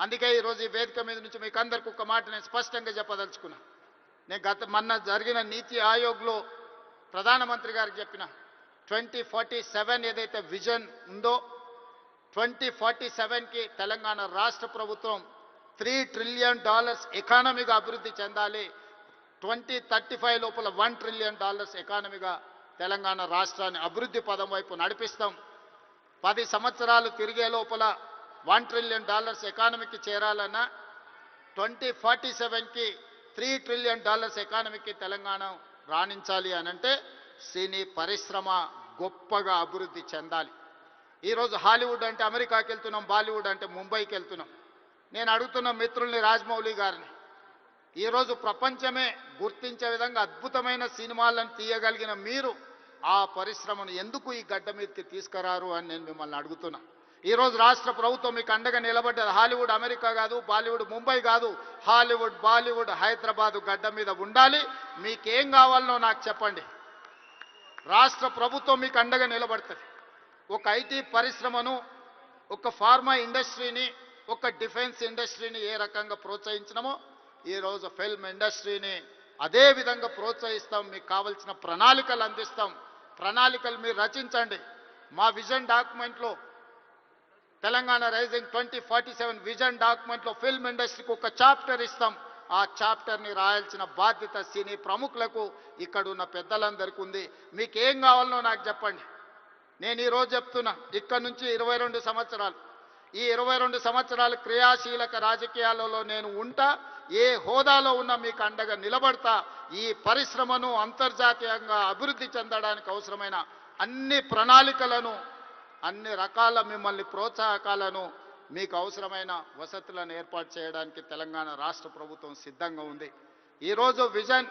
అందుకే ఈరోజు ఈ వేదిక మీద నుంచి మీకు అందరికి ఒక మాట నేను స్పష్టంగా చెప్పదలుచుకున్నా. నేను మొన్న జరిగిన నీతి ఆయోగ్లో ప్రధానమంత్రి గారికి చెప్పిన 2047 ఏదైతే విజన్ ఉందో 2047కి తెలంగాణ రాష్ట్ర ప్రభుత్వం $3 ట్రిలియన్ ఎకానమీగా అభివృద్ధి చెందాలి. 2035 లోపల $1 ట్రిలియన్ ఎకానమీగా తెలంగాణ రాష్ట్రాన్ని అభివృద్ధి పదం వైపు నడిపిస్తాం. 10 సంవత్సరాలు తిరిగే లోపల $1 ట్రిలియన్ ఎకానమీకి చేరాలన్నా 2047కి $3 ట్రిలియన్ ఎకానమీకి తెలంగాణ రాణించాలి అనంటే సినీ పరిశ్రమ గొప్పగా అభివృద్ధి చెందాలి. ఈరోజు హాలీవుడ్ అంటే అమెరికాకి వెళ్తున్నాం, బాలీవుడ్ అంటే ముంబైకి వెళ్తున్నాం. నేను అడుగుతున్న మిత్రుల్ని, రాజమౌళి గారిని, ఈరోజు ప్రపంచమే గుర్తించే విధంగా అద్భుతమైన సినిమాలను తీయగలిగిన మీరు ఆ పరిశ్రమను ఎందుకు ఈ గడ్డ మీదకి తీసుకురారు అని నేను మిమ్మల్ని అడుగుతున్నా. ఈరోజు రాష్ట్ర ప్రభుత్వం మీకు అండగా నిలబడ్డది. హాలీవుడ్ అమెరికా కాదు, బాలీవుడ్ ముంబై కాదు, హాలీవుడ్ బాలీవుడ్ హైదరాబాదు గడ్డ మీద ఉండాలి. మీకేం కావాలనో నాకు చెప్పండి, రాష్ట్ర ప్రభుత్వం మీకు అండగా నిలబడుతుంది. ఒక ఐటీ పరిశ్రమను, ఒక ఫార్మా ఇండస్ట్రీని, ఒక డిఫెన్స్ ఇండస్ట్రీని ఏ రకంగా ప్రోత్సహించినామో ఈరోజు ఫిల్మ్ ఇండస్ట్రీని అదే విధంగా ప్రోత్సహిస్తాం. మీకు కావాల్సిన ప్రణాళికలు అందిస్తాం. ప్రణాళికలు మీరు రచించండి. మా విజన్ డాక్యుమెంట్లో తెలంగాణ రైజింగ్ 2047 విజన్ డాక్యుమెంట్లో ఫిల్మ్ ఇండస్ట్రీకి ఒక చాప్టర్ ఇస్తాం. ఆ చాప్టర్ని రాయాల్సిన బాధ్యత సినీ ప్రముఖులకు, ఇక్కడ ఉన్న పెద్దలందరికీ ఉంది. మీకు ఏం కావాలనో నాకు చెప్పండి. నేను ఈరోజు చెప్తున్నా, ఇక్కడ నుంచి 22 సంవత్సరాలు, ఈ 22 సంవత్సరాలు క్రియాశీలక రాజకీయాలలో నేను ఉంటా. ఏ హోదాలో ఉన్నా మీకు అండగా నిలబడతా. ఈ పరిశ్రమను అంతర్జాతీయంగా అభివృద్ధి చెందడానికి అవసరమైన అన్ని ప్రణాళికలను, అన్ని రకాల మిమ్మల్ని ప్రోత్సాహకాలను, మీకు అవసరమైన వసతులను ఏర్పాటు చేయడానికి తెలంగాణ రాష్ట్ర ప్రభుత్వం సిద్ధంగా ఉంది. ఈరోజు vision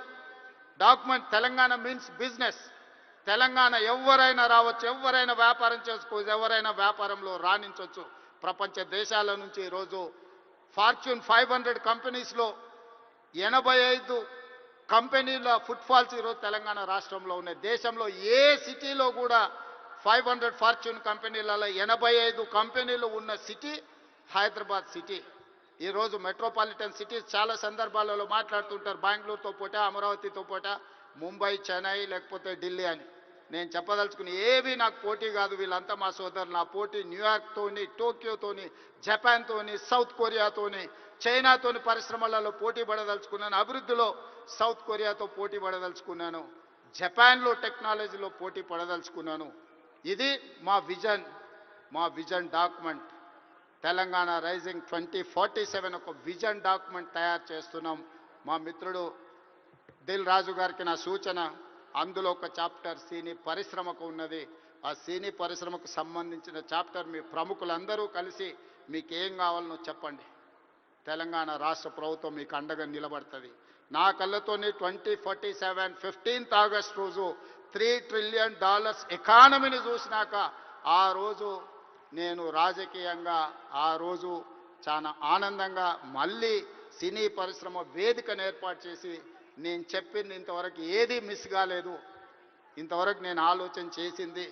document Telangana means business. Telangana ఎవరైనా రావచ్చు, ఎవరైనా వ్యాపారం చేసుకోవచ్చు, ఎవరైనా వ్యాపారంలో రాణించవచ్చు. ప్రపంచ దేశాల నుంచి ఈరోజు ఫార్చ్యూన్ 500 కంపెనీస్లో 85 కంపెనీల ఫుట్ఫాల్స్ ఈరోజు తెలంగాణ రాష్ట్రంలో ఉన్నాయి. దేశంలో ఏ సిటీలో కూడా 500 ఫార్చ్యూన్ కంపెనీలలో 85 కంపెనీలు ఉన్న సిటీ హైదరాబాద్ సిటీ. ఈరోజు మెట్రోపాలిటన్ సిటీస్ చాలా సందర్భాలలో మాట్లాడుతుంటారు, బెంగళూరుతో పోటా, అమరావతితో పోటా, ముంబై, చెన్నై, లేకపోతే ఢిల్లీ అని. నేను చెప్పదలుచుకుని ఏవి నాకు పోటీ కాదు. వీళ్ళంతా మా సోదరులు. నా పోటీ న్యూయార్క్తోని, టోక్యోతోని, జపాన్తోని, సౌత్ కొరియాతోని, చైనాతోని పరిశ్రమలలో పోటీ పడదలుచుకున్నాను. అభివృద్ధిలో సౌత్ కొరియాతో పోటీ పడదలుచుకున్నాను. జపాన్లో టెక్నాలజీలో పోటీ పడదలుచుకున్నాను. ఇది మా విజన్ డాక్యుమెంట్. తెలంగాణ రైజింగ్ 2047 ఒక విజన్ డాక్యుమెంట్ తయారు చేస్తున్నాం. మా మిత్రుడు దిల్ రాజు గారికి నా సూచన, అందులో ఒక చాప్టర్ సినీ పరిశ్రమకు ఉన్నది. ఆ సినీ పరిశ్రమకు సంబంధించిన చాప్టర్ మీ ప్రముఖులందరూ కలిసి మీకు ఏం కావాలనో చెప్పండి. తెలంగాణ రాష్ట్ర ప్రభుత్వం మీకు అండగా నిలబడుతుంది. నా కళ్ళతోని 2047 15th ఆగస్ట్ రోజు $3 ట్రిలియన్ ఎకానమీని చూసినాక ఆ రోజు నేను రాజకీయంగా ఆ రోజు చాలా ఆనందంగా మళ్ళీ సినీ పరిశ్రమ వేదికను ఏర్పాటు చేసి నేను చెప్పింది ఇంతవరకు ఏది మిస్ కాలేదు. ఇంతవరకు నేను ఆలోచన చేసింది,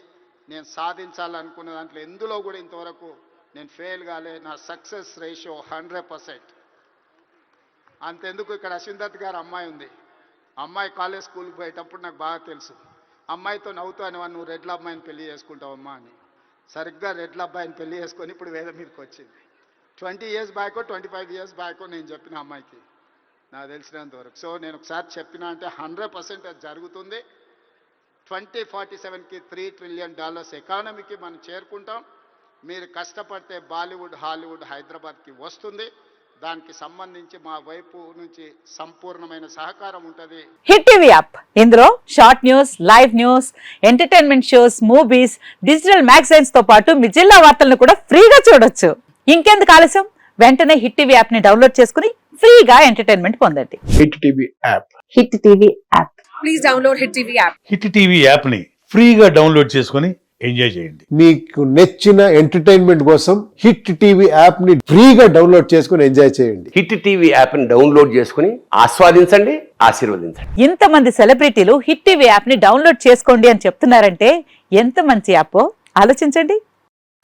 నేను సాధించాలనుకున్న దాంట్లో ఎందులో కూడా ఇంతవరకు నేను ఫెయిల్ కాలే. నా సక్సెస్ రేషియో 100%. అంతెందుకు, ఇక్కడ అశ్విందత్ గారు అమ్మాయి ఉంది. అమ్మాయి కాలేజ్ స్కూల్కి పోయేటప్పుడు నాకు బాగా తెలుసు. అమ్మాయితో నవ్వుతూ అనేవాడు, నువ్వు రెడ్ల అమ్మాయిని పెళ్లి చేసుకుంటావమ్మా అని. సరిగ్గా రెడ్ల అబ్బాయిని పెళ్లి చేసుకొని ఇప్పుడు వేద మీదకి వచ్చింది. 20 years బ్యాక్ 25 years బ్యాక్ నేను చెప్పిన అమ్మాయికి, నాకు తెలిసినంత వరకు. సో నేను ఒకసారి చెప్పిన అంటే 100% అది జరుగుతుంది. 2047కి $3 ట్రిలియన్ ఎకానమీకి మనం చేరుకుంటాం. మీరు కష్టపడితే బాలీవుడ్, హాలీవుడ్ హైదరాబాద్కి వస్తుంది. దానికి సంబంధించి మా వైపు నుంచి సంపూర్ణమైన సహకారం ఉంటుంది. హిట్ టీవీ యాప్, ఇందులో short news, live news, entertainment shows, movies, digital magazines తో పాటు మీ జిల్లా వార్తలను కూడా ఫ్రీగా చూడొచ్చు. ఇంకెందుకు ఆలస్యం, వెంటనే హిట్ టీవీ యాప్ ని డౌన్లోడ్ చేసుకుని ఫ్రీగా ఎంటర్టైన్మెంట్ పొందండి. Hit TV app. Hit TV app. Please download hit TV app. Hit TV app ని ఫ్రీగా డౌన్లోడ్ చేసుకుని ఎంజాయ్ చేయండి. మీకు నచ్చిన ఎంటర్టైన్మెంట్ కోసం హిట్ టీవీ యాప్ ని ఫ్రీగా డౌన్లోడ్ చేసుకుని ఎంజాయ్ చేయండి. హిట్ టీవీ యాప్ ని డౌన్లోడ్ చేసుకుని ఆస్వాదించండి, ఆశీర్వదించండి. ఇంతమంది సెలబ్రిటీలు హిట్ టీవీ యాప్ ని డౌన్లోడ్ చేసుకోండి అని చెప్తున్నారంటే ఎంత మంచి యాప్ ఆలోచించండి.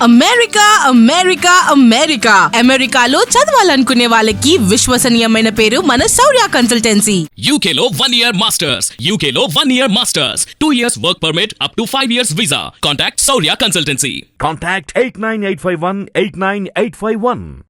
అమెరికా అమెరికా అమెరికా అమెరికాలో చదవాలనుకునే వాళ్ళకి విశ్వసనీయమైన పేరు మన శౌర్య కన్సల్టెన్సీ. UK లో 1 year masters. UK లో 1 year masters. 2 years work permit up to 5 years visa. Contact Saurya Consultancy. Contact 89851 89851.